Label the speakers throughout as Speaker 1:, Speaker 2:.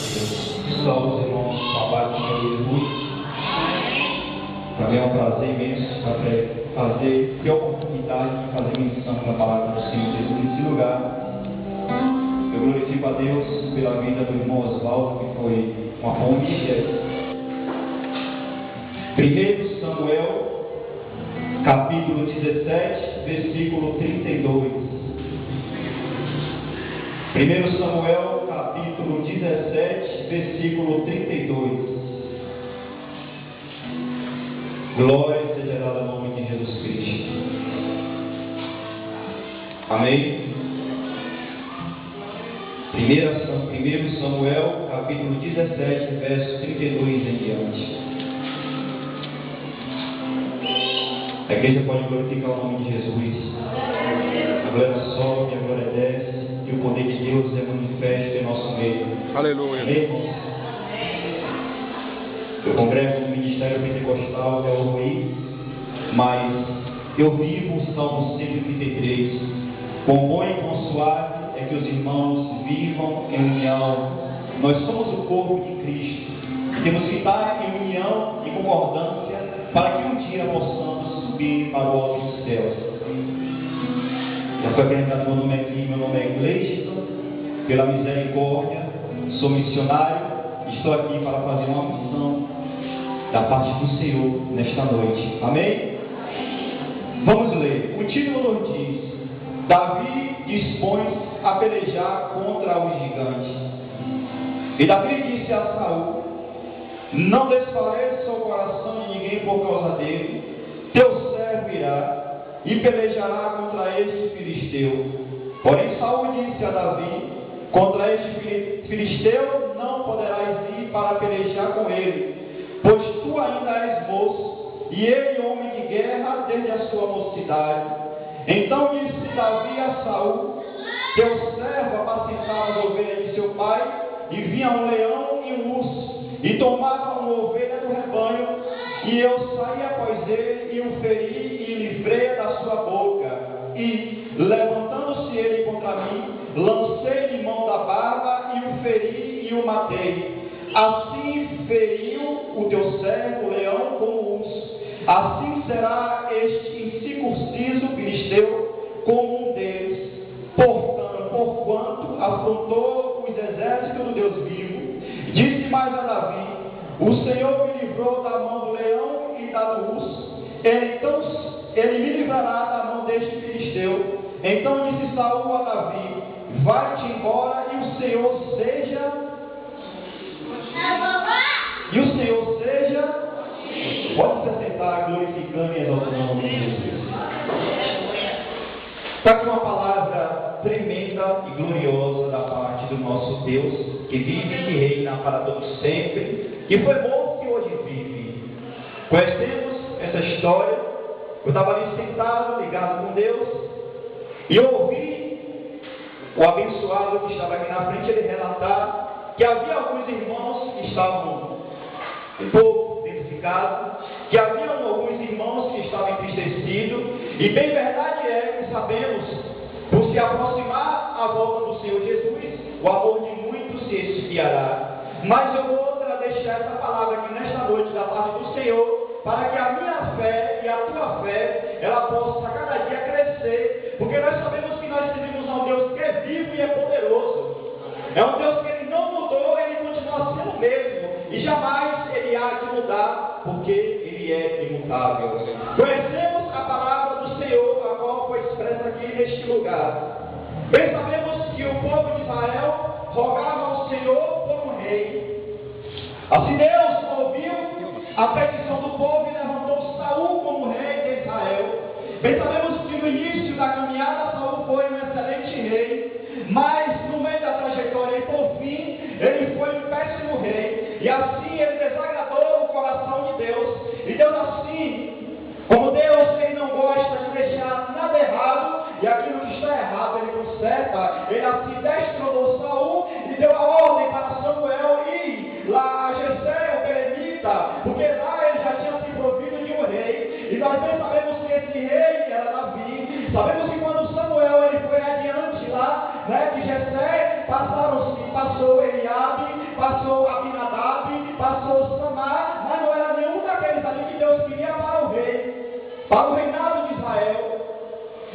Speaker 1: Saúde, irmãos, com a paz do Senhor Jesus. Para mim é um prazer imenso ter a oportunidade de fazer menção da palavra do Senhor Jesus nesse lugar. Eu glorifico a Deus pela vida do irmão Oswaldo, que foi uma ponte. 1 Samuel, capítulo 17, versículo 32. 1 Samuel, capítulo 17, versículo 32. Glória seja dada ao nome de Jesus Cristo. Amém? 1 Samuel, capítulo 17, verso 32 em diante. A igreja pode glorificar o nome de Jesus. A glória sobe, a glória desce, e o poder de Deus é manifesto em nosso meio.
Speaker 2: Aleluia.
Speaker 1: Amém, irmãos? Eu congrego no Ministério Pentecostal até hoje, mas eu vivo o Salmo 133. Quão bom e quão suave é que os irmãos vivam em união. Nós somos o corpo de Cristo. Temos que estar em união e concordância para que um dia possamos subir para o alto dos céus. Já foi apresentado meu nome aqui, meu nome é Gleison, pela misericórdia, sou missionário, estou aqui para fazer uma missão da parte do Senhor nesta noite. Amém? Vamos ler. O título nos diz: Davi dispõe a pelejar contra o gigante. E Davi disse a Saul: não desfaleça o coração de ninguém por causa dele. Teu servo irá e pelejará contra este filisteu. Porém Saul disse a Davi: contra este filisteu não poderás ir para pelejar com ele, pois tu ainda és moço, e ele homem de guerra desde a sua mocidade. Então disse Davi a Saul: teu servo apacentava as ovelhas de seu pai, e vinha um leão e um urso, e tomava uma ovelha do rebanho, e eu saí após ele, e o feri, e livrei da sua boca. E, levantando-se ele contra mim, lancei-lhe mão da barba, e o feri, e o matei. Assim feriu o teu servo, o leão, como o urso. Assim será este incircunciso filisteu como um deles, porquanto afrontou os exércitos do Deus vivo. Disse mais a Davi: o Senhor me livrou da mão do leão e da do urso, então ele me livrará da mão deste filisteu. Então disse Saul a Davi: vai-te embora, e o Senhor seja... Pode se assentar, glorificando e exaltando o nome de Jesus. Está aqui uma palavra tremenda e gloriosa da parte do nosso Deus, que vive e reina para todos sempre, que foi bom que hoje vive. Conhecemos essa história. Eu estava ali sentado, ligado com Deus, e eu ouvi o abençoado que estava aqui na frente, ele relatar que havia alguns irmãos que estavam um pouco identificados, que havia alguns irmãos que estavam entristecidos, e bem verdade é que sabemos, por se aproximar a volta do Senhor Jesus, o amor de muitos se esfriará. Mas eu vou deixar essa palavra aqui nesta noite da parte do Senhor, para que a minha fé e a tua fé, ela possa cada dia crescer, porque nós sabemos que nós servimos a um Deus que é vivo e é poderoso. É um Deus que ele não mudou, ele continua sendo o mesmo, e jamais ele há de mudar, porque ele é imutável. Conhecemos a palavra do Senhor, a qual foi expressa aqui neste lugar. Bem sabemos que o povo de Israel rogava ao Senhor por um rei. Assim Deus ouviu a petição do povo e levantou Saul como rei de Israel. Bem sabemos que no início da caminhada Saul foi um excelente rei, mas no meio da trajetória e por fim ele foi um péssimo rei, e assim ele desagradou o coração de Deus. E Deus, assim como Deus, ele não gosta de deixar nada errado, e aquilo que está errado ele conserta, ele assim destronou Saul e deu a ordem para Samuel ir lá a Jessé, o belemita, porque lá ele já tinha se provido de um rei. E nós bem sabemos que esse rei era Davi. Sabemos que quando Samuel ele foi adiante lá, né, de Jessé, passou Eliabe, passou passou Abinadab, passou Samar, mas não era nenhum daqueles ali que Deus queria para o rei, para o reinado de Israel.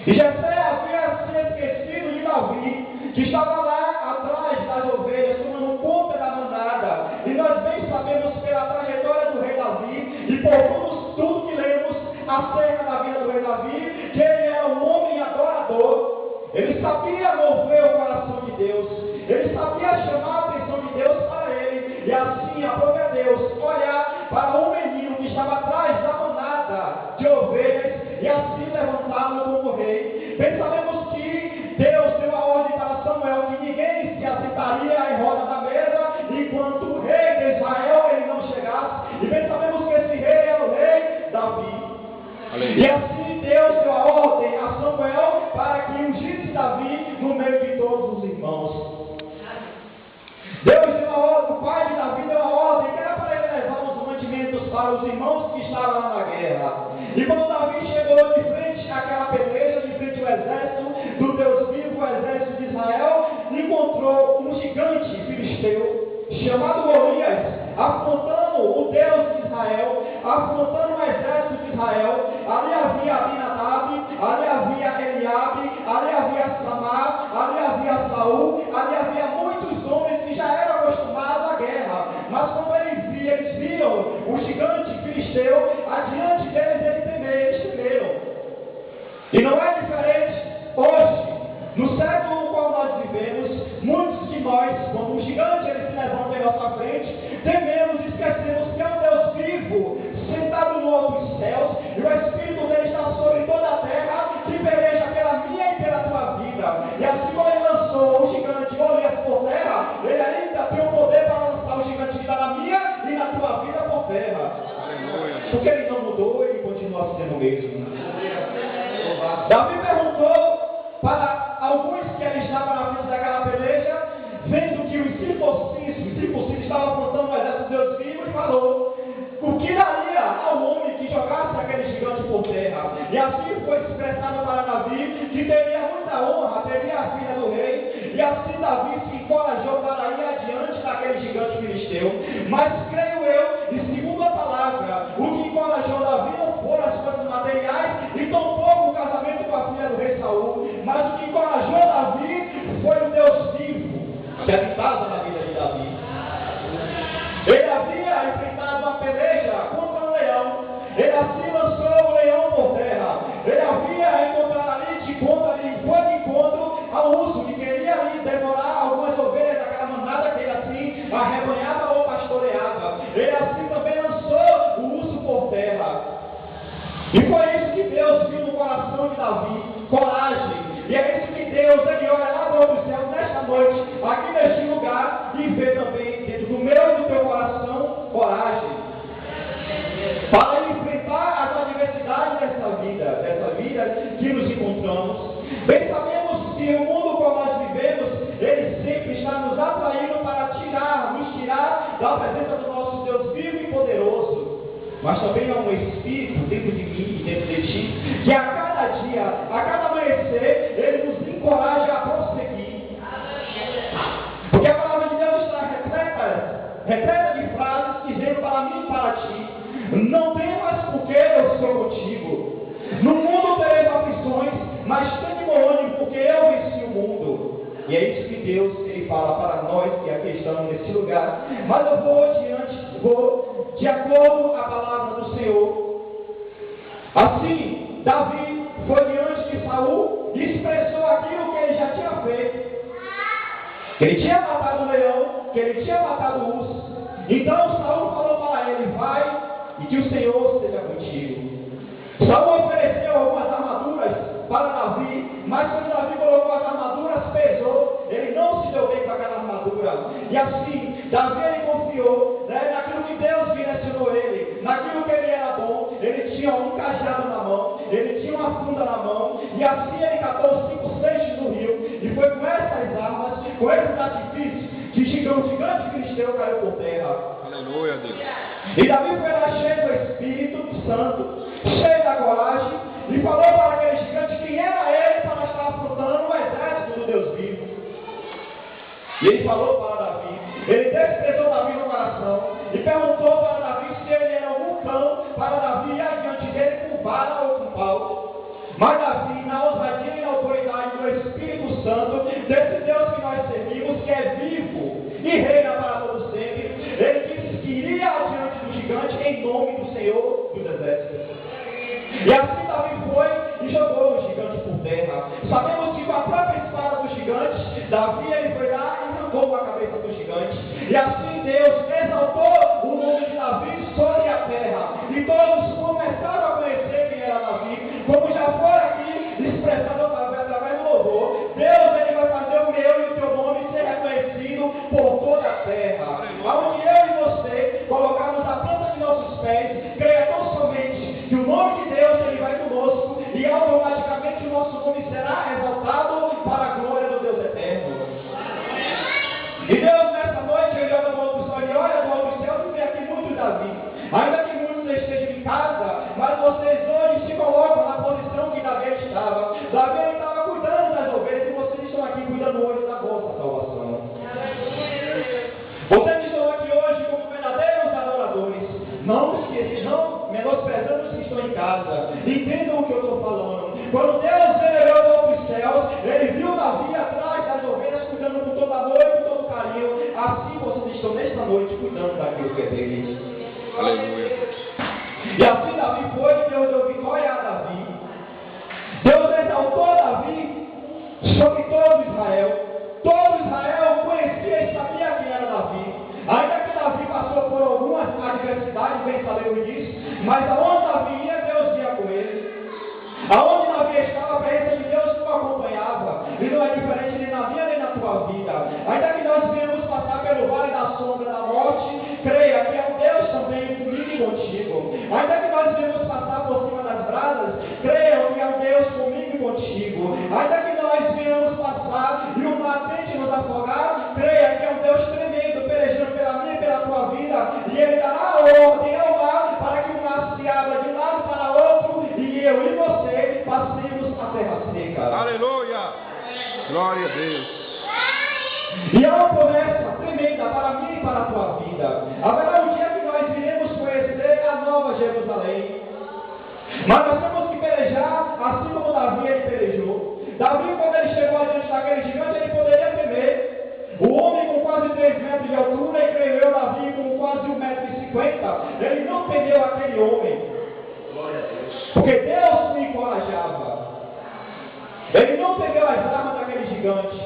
Speaker 1: E Jessé havia se esquecido de Davi, que estava lá atrás das ovelhas, tomando conta da manada. E nós bem sabemos pela trajetória do rei Davi, e por tudo que lemos acerca da vida do rei Davi, que ele era um homem adorador. Ele sabia mover o coração de Deus, ele sabia chamar a atenção de Deus para ele, e assim aprove a Deus olhar para um menino que estava atrás da manada de ovelhas, e assim levantá-lo como rei. Bem sabemos que Deus deu a ordem para Samuel que ninguém se assentaria em roda da mesa enquanto o rei de Israel ele não chegasse. E bem sabemos que esse rei era o rei Davi. E assim Deus deu a ordem a Samuel para que ungisse Davi no meio de todos os irmãos. Deus deu a ordem, o pai de Davi deu a ordem que era para ele levar os mantimentos para os irmãos que estavam lá na guerra. E quando Davi chegou de frente àquela peleja, de frente ao exército do Deus vivo, o exército de Israel, encontrou um gigante filisteu, chamado Golias, afrontando o Deus de Israel, afrontando o exército de Israel. Ali havia Abinadab, ali havia Eliabe, ali havia Samar, ali havia Saul, ali havia muitos homens que já eram acostumados à guerra. Mas quando eles viram o gigante filisteu, adiante deles eles temeram. E não é diferente hoje. No século no qual nós vivemos, muitos de nós, quando um gigante ele se levanta em nossa frente, tememos e esquecemos que é um Deus vivo, sentado no alto dos céus, e o Espírito dele está sobre toda a terra, que peleja pela minha e pela tua vida. E assim como ele lançou o gigante Golias por terra, ele ainda tem o poder para lançar o gigante que está na minha e na tua vida por terra. Porque ele não mudou, ele continua sendo o mesmo. Davi perguntou para alguns que ali estavam na frente daquela peleja, vendo que os circuncisos estavam afrontando o exército de Deus vivo, e falou: o que daria ao homem que jogasse aquele gigante por terra? E assim foi expressado para Davi, que teria muita honra, teria a filha do rei, e assim Davi se encorajou para ir adiante daquele gigante filisteu. Mas creio eu, e segundo a palavra, o que encorajou Davi não foram as coisas materiais, e tampouco o casamento com a filha do rei Saul, mas o que encorajou Davi foi o Deus vivo, que habitava na vida de Davi. Ele havia enfrentado uma peleja contra um leão, ele assim lançou o leão por terra, ele havia encontrado ali de encontro ao urso que queria ali devorar algumas ovelhas daquela manada que ele assim arrebanhava ou pastoreava. Ele assim também lançou o urso por terra. E foi isso que Deus viu no coração de Davi, coragem. E é isso que Deus, ele olha lá para o céu nesta noite, aqui neste lugar, e vê também dentro do meu e do teu coração, coragem. Para enfrentar as adversidades dessa vida que nos encontramos. Bem sabemos que o mundo como nós vivemos, ele sempre está nos atraindo para nos tirar da presença do nosso Deus vivo e poderoso. Mas também há um Espírito dentro de mim e dentro de ti, que a cada dia, a cada amanhecer, ele nos encoraja a prosseguir. Porque a palavra de Deus está repleta de frases dizendo para mim e para ti: não temas, porque eu sou contigo. No mundo tereis aflições, mas tenha bom ânimo, porque eu venci o mundo. E é isso que Deus ele fala para nós que aqui estamos nesse lugar. Mas eu vou de acordo com a palavra do Senhor. Assim, Davi foi diante de Saul e expressou aquilo que ele já tinha feito. Que ele tinha matado o leão, que ele tinha matado o urso. Então Saul falou para ele: vai e que o Senhor esteja contigo. Saul ofereceu algumas armaduras para Davi, mas quando Davi colocou as armaduras, pesou, ele não se deu bem com aquela armadura. E assim, Davi ele confiou naquilo que Deus direcionou ele, naquilo que ele era bom. Ele tinha um cajado na mão, ele tinha uma funda na mão, e assim ele catou os 5 seixos do rio, e foi com essas armas, com esses artifícios, que o gigante filisteu caiu por terra.
Speaker 2: Aleluia, Deus.
Speaker 1: E Davi foi lá cheio do Espírito Santo, cheio da coragem, e falou para aquele gigante quem era ele para estar afrontando o exército do Deus vivo. E ele falou para Davi, ele desprezou Davi Davi no coração e perguntou para Davi se ele era algum cão para Davi ir adiante dele com vara ou com pau. Mas Davi, na ousadia e na autoridade do Espírito Santo, desse Deus que nós servimos, que é vivo e reina para todo sempre, ele disse que iria adiante do gigante em nome do Senhor dos Exércitos. E assim Davi foi e jogou o gigante por terra. Sabemos que com a própria espada do gigante, Davi ele foi lá e arrancou a cabeça do gigante. E assim Deus exaltou o nome de Davi sobre a terra. E todos começaram a conhecer quem era Davi, como já foi aqui expressado através do louvor. Deus ele vai fazer o meu e o teu nome ser reconhecido por toda a terra. Aonde eu e você colocarmos a planta de nossos pés, creia tão somente que o nome de Deus ele vai conosco e automaticamente o nosso nome será exaltado para a glória do Deus eterno. E Deus nessa noite ele olha do outro céu, ele olha do outro céu e vê aqui muitos Davi. Ainda que muitos estejam em casa, mas vocês hoje se colocam na posição que Davi estava. Davi estava cuidando das ovelhas e vocês estão aqui cuidando hoje da vossa salvação. Vocês estão aqui hoje como verdadeiros adoradores. Não esqueçam, não menosprezando os que estão em casa. Entendam o que eu estou falando. Quando Deus olhou para os céus, ele viu Davi atrás das ovelhas, cuidando com toda amor e com todo carinho. Assim vocês estão nesta noite cuidando daquilo que é deles.
Speaker 2: Aleluia.
Speaker 1: E assim Davi foi e Deus deu vitória a Davi. Deus exaltou Davi sobre todo Israel. Todo Israel conhecia e sabia quem era Davi. Ainda que Davi passou por algumas adversidades, bem sabemos disso, mas aonde Davi ia, Deus ia com ele. Aonde Davi estava, a presença de Deus o acompanhava. E não é diferente nem na minha nem na tua vida. Ainda que nós venhamos passar pelo vale da sombra da morte, creia que é um Deus também comigo e contigo. Ainda que nós venhamos passar por cima das brasas, creia que é um Deus comigo e contigo. Ainda que nós venhamos passar e o mar tente nos afogar, creia que é um Deus tremendo, pelejando pela minha e pela tua vida. E Ele dará ordem ao mar para que o mar se abra de um lado para outro e eu e você passemos a terra seca.
Speaker 2: Aleluia. Glória a Deus.
Speaker 1: E há uma promessa tremenda para mim e para a tua vida. Haverá um dia que nós iremos conhecer a nova Jerusalém. Mas nós temos que pelejar assim como Davi ele pelejou. Davi, quando ele chegou adiante daquele gigante, ele poderia temer. O homem com quase 3 metros de altura, e creio eu, Davi com quase 1,50 m, ele não temeu aquele homem. Glória a Deus. Porque Deus o encorajava. Ele não pegou as armas daquele gigante.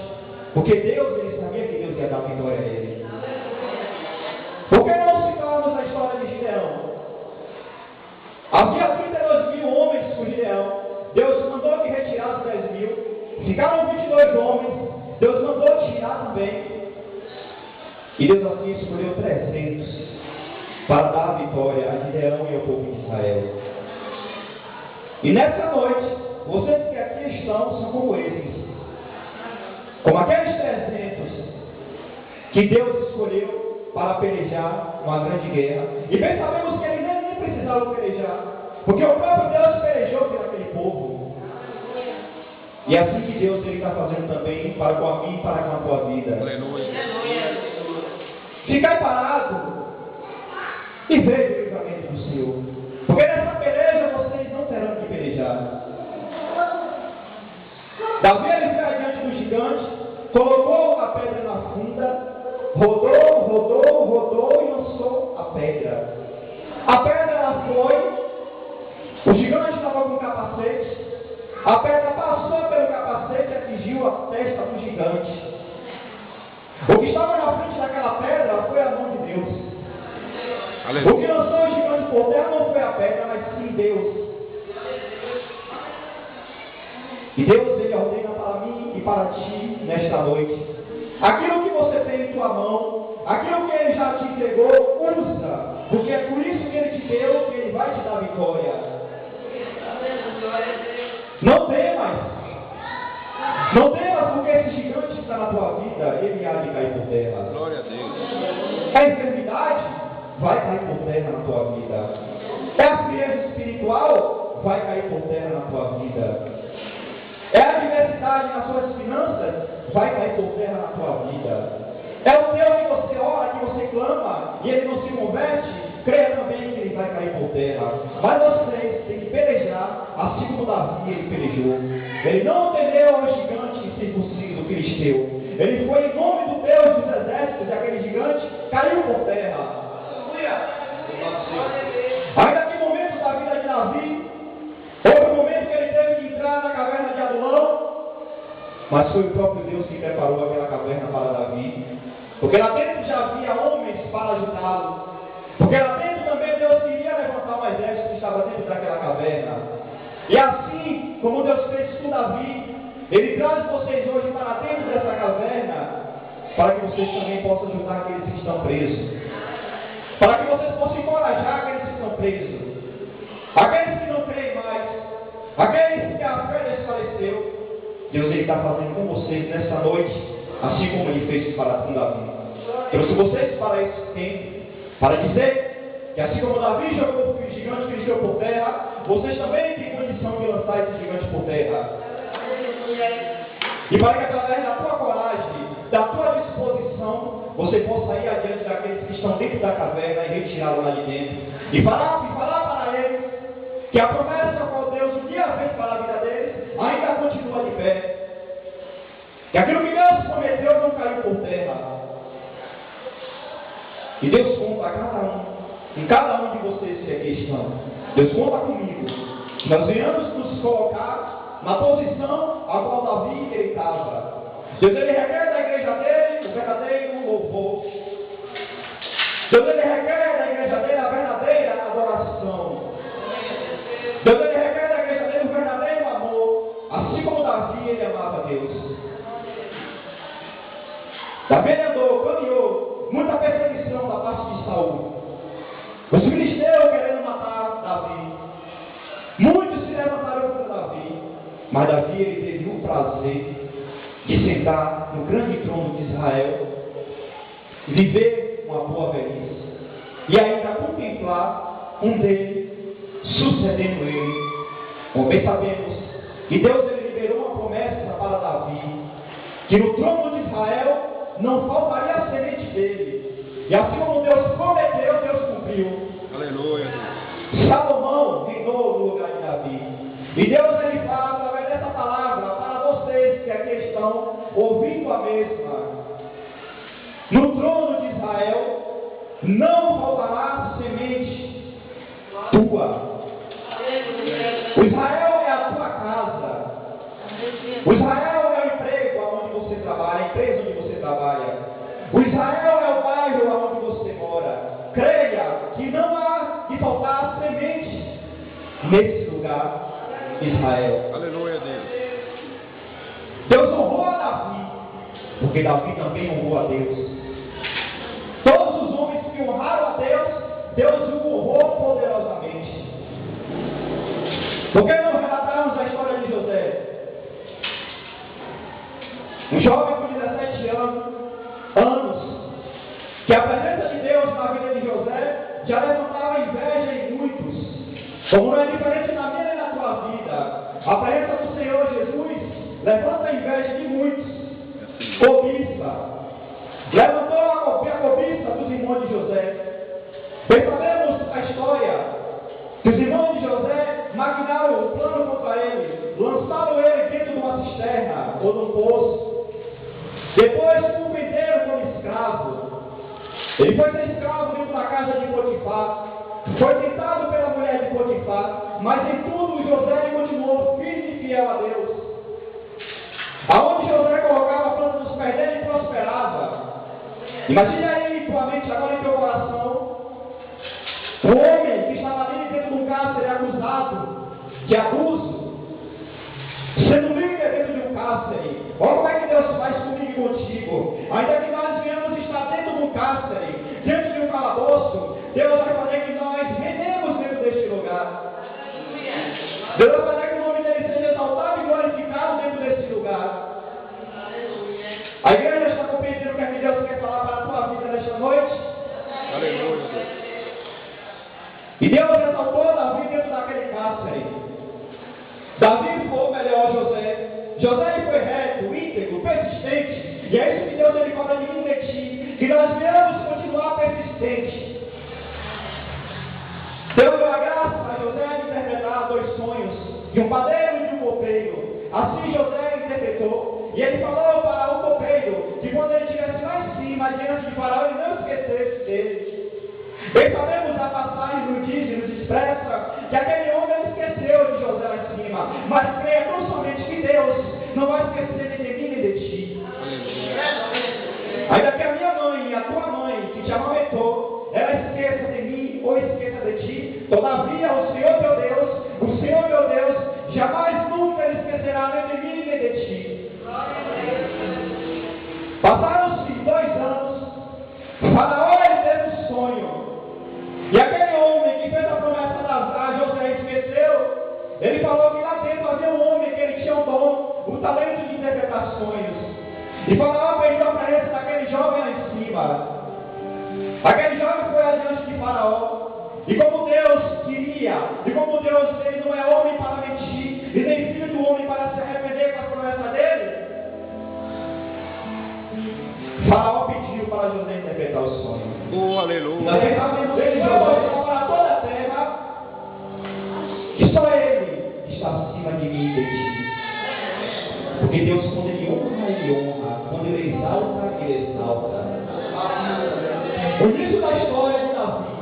Speaker 1: Porque Deus, ele sabia que Deus ia dar vitória a ele. Por que não citarmos a história de Gideão? Havia 32.000 homens com Gideão. Deus mandou que retirasse 10.000. Ficaram 22 homens. Deus mandou tirar também. E Deus assim escolheu 300 para dar vitória a Gideão e ao povo de Israel. E nessa noite, vocês que aqui estão são como eles. Como aqueles 300 que Deus escolheu para pelejar uma grande guerra. E bem sabemos que eles nem precisavam pelejar, porque o próprio Deus pelejou por aquele povo. E é assim que Deus está fazendo também para com a mim e para com a tua vida.
Speaker 2: Aleluia.
Speaker 1: Ficai parado e veja o livramento do Senhor. Porque nessa peleja vocês não terão que pelejar. Davi ele foi adiante do gigante, colocou a pedra na funda, rodou e lançou a pedra. A pedra ela foi, o gigante estava com o capacete, a pedra passou pelo capacete e atingiu a testa do gigante. O que estava na frente daquela pedra foi a mão de Deus. Aleluia. O que lançou o gigante por terra não foi a pedra, mas sim Deus. E Deus ele ordena para mim e para ti nesta noite. Aquilo que você tem em tua mão, aquilo que Ele já te entregou, usa. Porque é por isso que Ele te deu, que Ele vai te dar vitória. Não temas. Não temas porque esse gigante está na tua vida, ele há de cair por terra.
Speaker 2: Glória a Deus.
Speaker 1: A enfermidade vai cair por terra na tua vida. É a frieza espiritual, vai cair por terra na tua vida. É a adversidade nas suas finanças, vai cair por terra na tua vida. É o Deus que você ora, que você clama, e ele não se converte, creia também que ele vai cair por terra. Mas vocês têm que pelejar, assim como Davi ele pelejou. Ele não temeu ao gigante incircunciso filisteu. Ele foi em nome do Deus dos exércitos, e aquele gigante caiu por terra. Ainda que momentos da vida de Davi, houve um momento que ele teve que entrar na caverna de Adulão, mas foi o próprio Deus que preparou aquela caverna para Davi. Porque lá dentro já havia homens para ajudá-lo. Porque lá dentro também Deus queria levantar um exército que estava dentro daquela caverna. E assim como Deus fez com Davi, Ele traz vocês hoje para dentro dessa caverna, para que vocês também possam ajudar aqueles que estão presos. Para que vocês possam encorajar aqueles que estão presos. Aqueles que não creem mais. Aqueles que a fé desfaleceu. Deus ele está fazendo com vocês nessa noite, assim como ele fez para com Davi. Trouxe vocês para esse tempo, para dizer que assim como Davi jogou o gigante que desceu por terra, vocês também têm condição de lançar esse gigante por terra. E para que através da tua coragem, da tua disposição, você possa ir adiante daqueles que estão dentro da caverna e retirá-lo lá de dentro. E falar para eles que a promessa qual Deus um dia fez para a vida deles ainda continua de pé. Que aquilo que Deus prometeu não caiu por terra. E Deus conta a cada um de vocês que aqui estão. Deus conta comigo. Nós venhamos nos colocar na posição a qual Davi ele estava. Deus ele requer da igreja dele o verdadeiro louvor. Deus ele requer da igreja dele a verdadeira adoração. Deus ele requer da igreja dele o verdadeiro amor. Assim como Davi ele amava Deus. Davi andou, caminhou, muita perseguição da parte de Saul. Os filisteus querendo matar Davi. Muitos se levantaram contra Davi. Mas Davi ele teve o prazer de sentar no grande trono de Israel, viver uma boa velhice e ainda contemplar um dele sucedendo ele. Como bem sabemos que Deus ele liberou uma promessa para Davi, que no trono de Israel não faltaria a semente dele. E assim como Deus prometeu, Deus cumpriu.
Speaker 2: Aleluia.
Speaker 1: Salomão reinou no lugar de Davi. E Deus ele fala através dessa palavra para vocês que aqui estão ouvindo a mesma. No trono de Israel não faltará semente tua. O Israel é a tua casa. O Israel é o emprego onde você trabalha, a empresa onde você trabalha. O Israel é o bairro onde você mora. Creia que não há de faltar semente nesse lugar, Israel.
Speaker 2: Aleluia, Deus.
Speaker 1: Deus honrou a Davi, porque Davi também honrou a Deus. Todos os homens que honraram a Deus, Deus o honrou poderosamente. Por que não relatarmos a história de José? Um jovem com 17 anos, que a presença de Deus na vida de José já levantava inveja em muitos. Como não é diferente na minha e na tua vida, a presença do Senhor Jesus levanta a inveja de muitos. Cobiça. Levantou a cobiça dos irmãos de José. Bem sabemos a história que os irmãos de José maquinaram o plano contra ele, lançaram ele dentro de uma cisterna ou de um poço. Depois o venderam como escravo. Ele foi ser escravo dentro da casa de Potifar. Foi tentado pela mulher de Potifar, mas em tudo José continuou firme e fiel a Deus. Aonde José colocava a planta dos pés dele e prosperava. Imagine aí em tua mente, agora em teu coração, o homem que estava ali dentro de um cárcere acusado de abuso, sendo líder dentro de um cárcere. Olha como é que Deus faz comigo e contigo. Ainda que nós venhamos estar dentro de um cárcere, dentro de um calabouço, Deus vai fazer que nós rendemos dentro deste lugar. Deus vai fazer que o nome dele seja exaltado e glorificado dentro desse lugar. A igreja está compreendendo o que Deus quer falar para a tua vida nesta noite.
Speaker 2: Aleluia.
Speaker 1: E Deus exaltou Davi dentro daquele cárcere. Davi foi o melhor José. José foi reto, íntegro, persistente. E é isso que Deus ele cobra de mim e de ti. que nós venhamos continuar persistente. Deus deu a graça para José interpretar 2 sonhos, de um padeiro e de um copeiro. Assim José interpretou, e ele falou para o copeiro que quando ele estivesse lá em cima, diante de Faraó, ele não esquecesse dele. Bem sabemos a passagem nos diz e nos expressa que aquele homem esqueceu de José lá em cima, mas creia tão somente que Deus não vai esquecer nem de mim nem de ti. Ainda que a minha mãe e a tua mãe, que te amamentou, ela esqueça de mim ou esqueça de ti, todavia o Senhor meu Deus, jamais nunca esquecerá nem de mim nem de ti. Passaram-se 2 anos, Faraó teve um sonho, e aquele homem que fez a promessa a José esqueceu. Ele falou que lá dentro havia um homem que ele tinha um dom, o talento de interpretar sonhos. E Faraó fez a aparência daquele jovem lá em cima. Aquele jovem foi adiante de Faraó. E como Deus queria, e como Deus ele não é homem para mentir, e nem filho do homem para se arrepender com a promessa dele, Faraó pediu para José interpretar o sonho.
Speaker 2: Oh, aleluia.
Speaker 1: Nós sabemos ele jogou para toda a terra, que só ele está acima de mim e de ti. Porque Deus, quando ele honra, quando ele exalta. O início da história de Davi,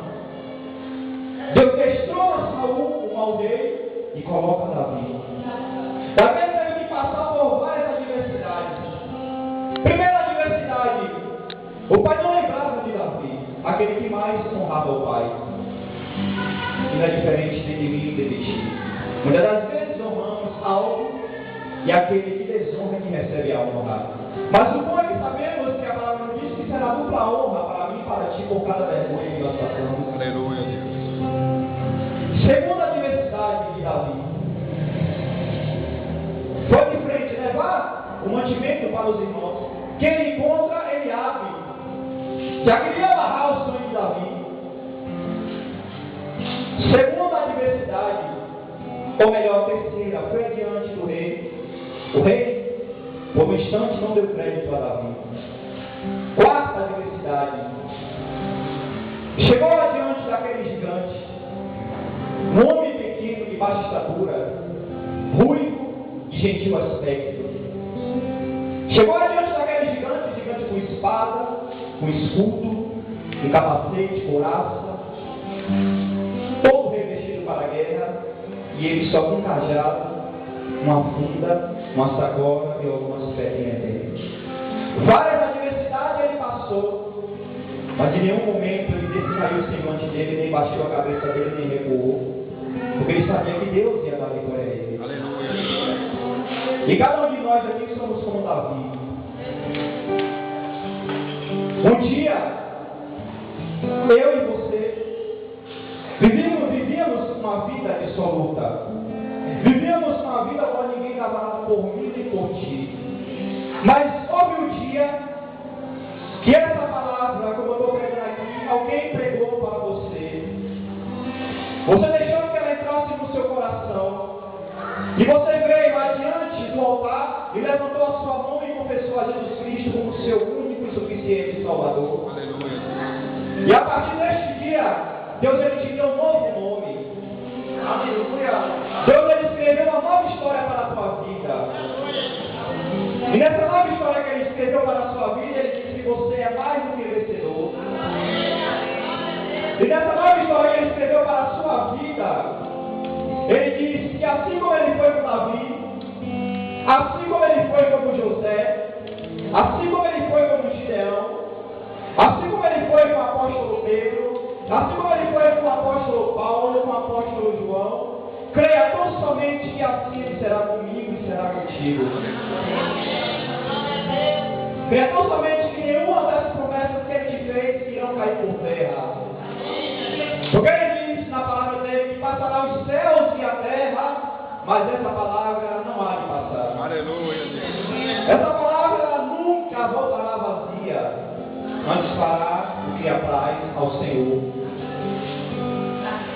Speaker 1: Deus destrona Saul, o mau rei, e coloca Davi. Davi teve que passar por várias adversidades. Primeira adversidade, o pai não lembrava de Davi, aquele que mais honrava o pai. E não é diferente de mim e de ti. Muitas das vezes honramos algo e aquele que desonra que recebe a honra. Mas o bom é que sabemos que a palavra diz que será dupla honra para mim e para ti por cada vergonha que nós passamos.
Speaker 2: Aleluia, Deus.
Speaker 1: Segunda adversidade de Davi foi de frente levar o mantimento para os irmãos. Quem ele encontra, ele abre. Já queria amarrar o sonho de Davi. Segunda adversidade, ou melhor, terceira, foi diante do rei. O rei, por um instante, não deu crédito a Davi. Quarta adversidade, chegou adiante daquele gigante, um homem pequeno de baixa estatura, ruivo e gentil aspecto. Chegou adiante daquele gigante com espada, com escudo, com capacete, couraça, todo revestido para a guerra, e ele só com um cajado, uma funda, uma sacola e algumas pedrinhas dele. Várias adversidades ele passou, mas em nenhum momento ele descaiu o semblante dele, nem baixou a cabeça dele, nem recuou, porque ele sabia que Deus ia dar vitória a ele.
Speaker 2: Aleluia.
Speaker 1: E cada um de nós aqui somos como Davi. Um dia, eu e você vivíamos uma vida dissoluta. Vivíamos uma vida onde ninguém dava nada por mim nem por ti. Mas houve um dia que essa palavra, como eu estou pregando aqui, alguém pregou para você. Você deixou que ela entrasse no seu coração. E você veio adiante do altar e levantou a sua mão e confessou a Jesus Cristo como seu único e suficiente Salvador.
Speaker 2: Aleluia.
Speaker 1: E a partir deste dia, Deus ele te deu um novo nome. Aleluia. Deus ele escreveu uma nova história para a tua vida. E nessa nova história que ele escreveu para a sua vida, ele disse que você é mais do que vencedor. E nessa nova história que ele escreveu para a sua vida, ele disse que assim como ele foi com Davi, assim como ele foi como José, assim como ele foi como Gideão, assim como ele foi com o apóstolo Pedro, assim como ele foi com o apóstolo Paulo, com o apóstolo João, creia tão somente que assim ele será comigo e será contigo. Creia tão somente que nenhuma das promessas que ele te fez irão cair por terra. Porque ele diz na palavra dele que passará os céus e a terra, mas essa palavra não há de passar.
Speaker 2: Aleluia, Deus.
Speaker 1: Essa palavra nunca voltará vazia, antes fará o que apraz ao Senhor.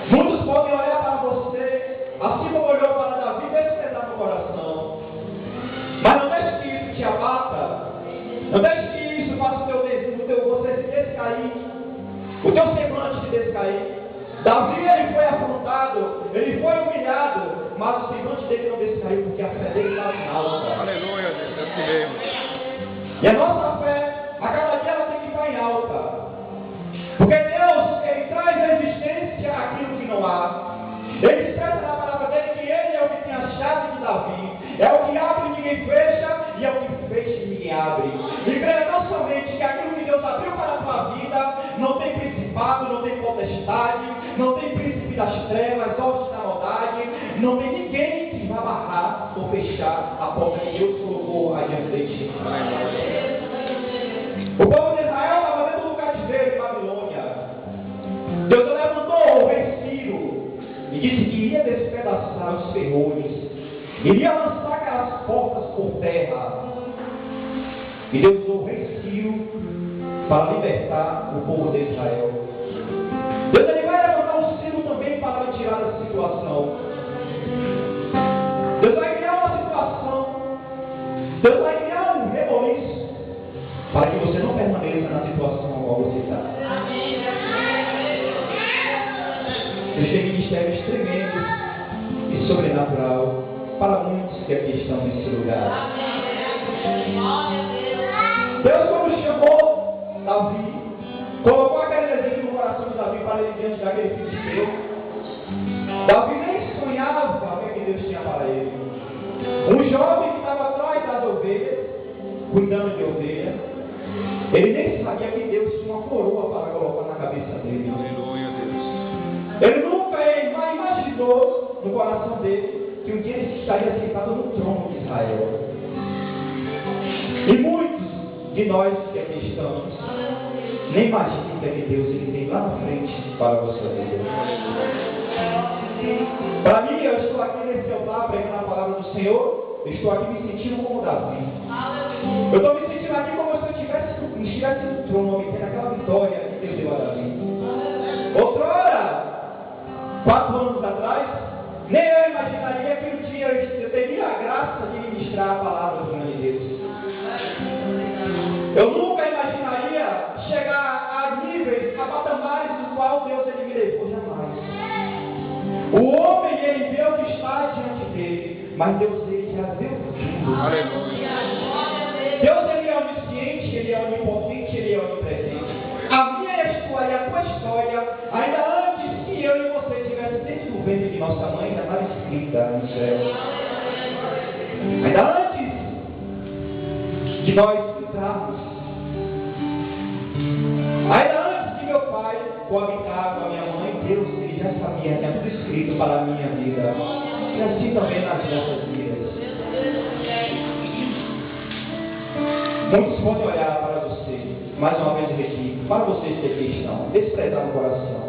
Speaker 1: Muitos podem olhar para você, assim como olhou para Davi, despertar no coração. Mas não deixe que isso te abata. Não deixe que isso faça o teu desejo, você descair, o teu semblante de descair. Davi, ele foi afrontado, ele foi humilhado, mas o semblante dele não descaiu, porque a fé dele estava em alta.
Speaker 2: Aleluia, Deus, é assim mesmo.
Speaker 1: E a nossa fé, a cada dia ela tem que estar em alta. Porque Deus, ele traz à existência aquilo que não há. Ele expressa na palavra dele que ele é o que tem a chave de Davi. É o que abre e ninguém fecha, e é o que fecha e ninguém abre. E creia não somente que aquilo que Deus abriu para a tua vida, não tem principado, não tem potestade, não tem príncipe das trevas, obras da maldade, não tem ninguém que vá barrar ou fechar a porta que Deus colocou adiante de ti. O povo de Israel estava dentro do cativeiro em Babilônia. Deus levantou o rei Ciro e disse que iria despedaçar os ferrolhos, iria lançar aquelas portas por terra. E Deus usou o rei Ciro para libertar o povo de Israel. Deus ele vai levantar o Ciro também para lhe tirar dessa situação. Deus vai criar uma situação. Deus vai criar um reboliço para que você não permaneça na situação a qual você está. Deus tem ministérios tremendos e sobrenatural para muitos que aqui estão nesse lugar. Deus, quando chamou Davi, colocou aquele desejo no coração de Davi para ele diante daquele filisteu. Davi nem sonhava o que Deus tinha para ele. Um jovem que estava atrás das ovelhas, cuidando de ovelhas, ele nem sabia que Deus tinha uma coroa para colocar na cabeça dele.
Speaker 2: Aleluia, Deus.
Speaker 1: Ele nunca imaginou no coração dele que um dia ele estaria sentado no trono de Israel. E muitos de nós que aqui estamos nem imaginam que Deus ele tem lá na frente para você ver. Para mim, eu estou aqui nesse altar pregando a palavra do Senhor. Eu estou aqui me sentindo como Davi. Eu estou me sentindo aqui como se eu estivesse no trono, obtendo aquela vitória que Deus deu a Davi. Outrora, 4 anos atrás, nem eu imaginaria que um dia eu teria a graça de ministrar a palavra do nome de Deus. Eu nunca imaginaria chegar a níveis, a patamares do qual Deus ele me levou, jamais. O homem, ele vê o que está diante dele, mas Deus ele já vê o futuro.
Speaker 2: Aleluia.
Speaker 1: Deus ele é onisciente, ele é onipotente, ele é onipresente. A minha história, a tua história, ainda antes que eu e você estivéssemos dentro do ventre de nossa mãe, ainda estava escrita no céu. Ainda antes de nós entrarmos, ainda antes de meu pai coabitar com a minha mãe, Deus ele já sabia, tinha tudo escrito para a minha vida. E assim também nas nossas vidas. Muitos podem olhar para você, mais uma vez eu repito, para vocês que aqui estão, desprezar no coração.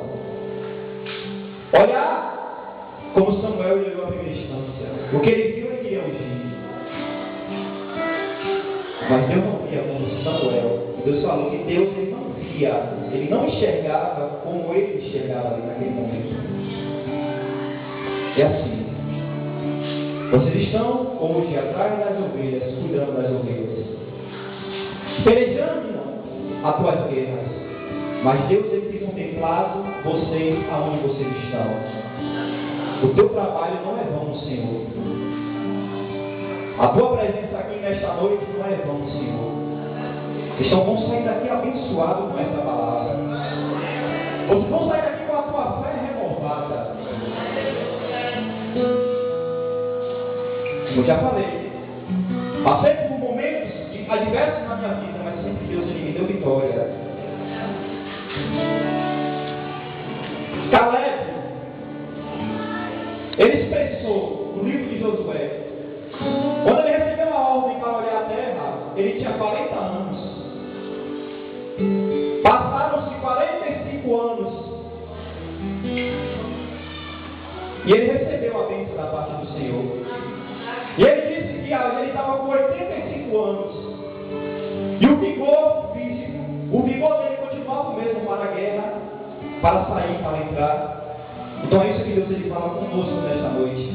Speaker 1: Olhar como Samuel olhou a primeira instância. O que ele viu, ele queria ungir. Mas Deus não via como Samuel. Deus falou que Deus ele não via, ele não enxergava como ele enxergava ali naquele momento. É assim. Vocês estão hoje atrás das ovelhas, cuidando das ovelhas, pelejando as tuas guerras, mas Deus ele tem contemplado vocês aonde vocês estão. O teu trabalho não é vão, Senhor. A tua presença aqui nesta noite não é vão, Senhor. Vocês vão sair daqui abençoados com essa palavra. Vocês vão sair daqui com a tua fé renovada. Eu já falei. Passei por momentos adversos na minha vida, mas sempre Deus ele me deu vitória. Caleb, ele expressou no livro de Josué, quando ele recebeu a ordem para olhar a terra, ele tinha 40 anos. Passaram-se 45 anos. E ele recebeu a bênção da parte do Senhor. E ele disse que ele estava com 85 anos. E o vigor físico, o vigor dele continuava o mesmo para a guerra, para sair, para entrar. Então é isso que Deus ele fala conosco nesta noite.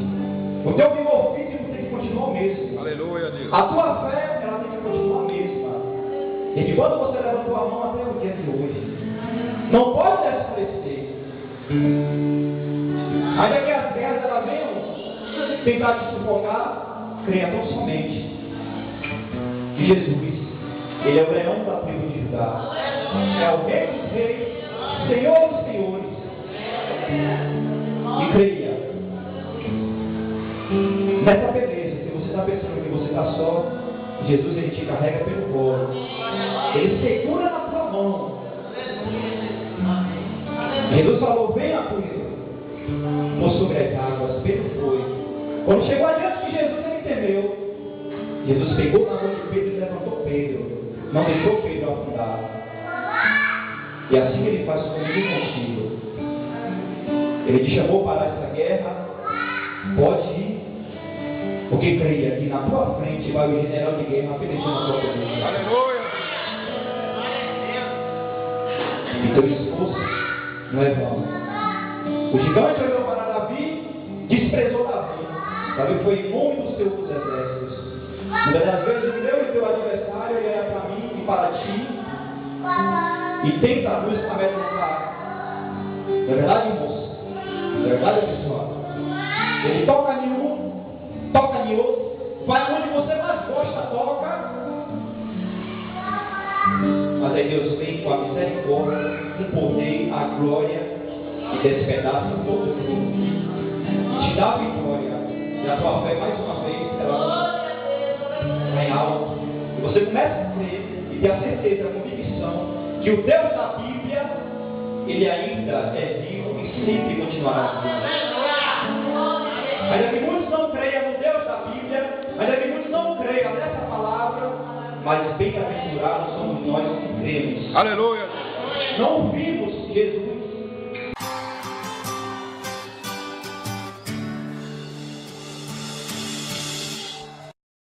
Speaker 1: O teu vigor físico tem que continuar o mesmo.
Speaker 2: Aleluia, Deus.
Speaker 1: A tua fé, ela tem que continuar a mesma. E de quando você levantou a mão até o dia de hoje, não pode desaparecer. Ainda que as guerras elas venham tentar te sufocar, creia tão somente que Jesus, Ele é o leão da tribo de Judá, é o Rei dos Reis, Senhor dos Senhores. E creia nessa beleza. Se você está pensando que você está só, Jesus Ele te carrega pelo colo, Ele segura na tua mão. Jesus falou: venha, Pedro, por sobre as águas. Pedro foi. Quando chegou adiante de Jesus, ele temeu. Jesus pegou na mão de Pedro e levantou Pedro, não deixou Pedro afundar. E assim Ele faz comigo e contigo. Ele te chamou para essa guerra, pode ir, porque creia que na tua frente vai o general de guerra pelejando a tua cabeça.
Speaker 2: Aleluia!
Speaker 1: E teu esforço não é vão. O gigante olhou para Davi, desprezou Davi. Davi foi imune dos teus exércitos. Muitas das vezes o meu e teu adversário ele olha para mim e para ti e tenta nos amedrontar. Não é verdade, moço? Não é verdade, pessoal? Ele toca em um, toca em outro, vai onde você mais gosta, toca. Mas aí Deus vem com a misericórdia, o poder, a glória e despedaça todo mundo. Te dá a vitória. E a tua fé, mais uma vez, ela vai em alto. E você começa a crer e ter a certeza, a convicção que o Deus da Bíblia, Ele ainda é vivo e sempre continuará vivo. Ainda que muitos não creiam no Deus da Bíblia, ainda que muitos não creiam nessa palavra, mas bem-aventurados somos nós que cremos.
Speaker 2: Aleluia!
Speaker 1: Não vimos Jesus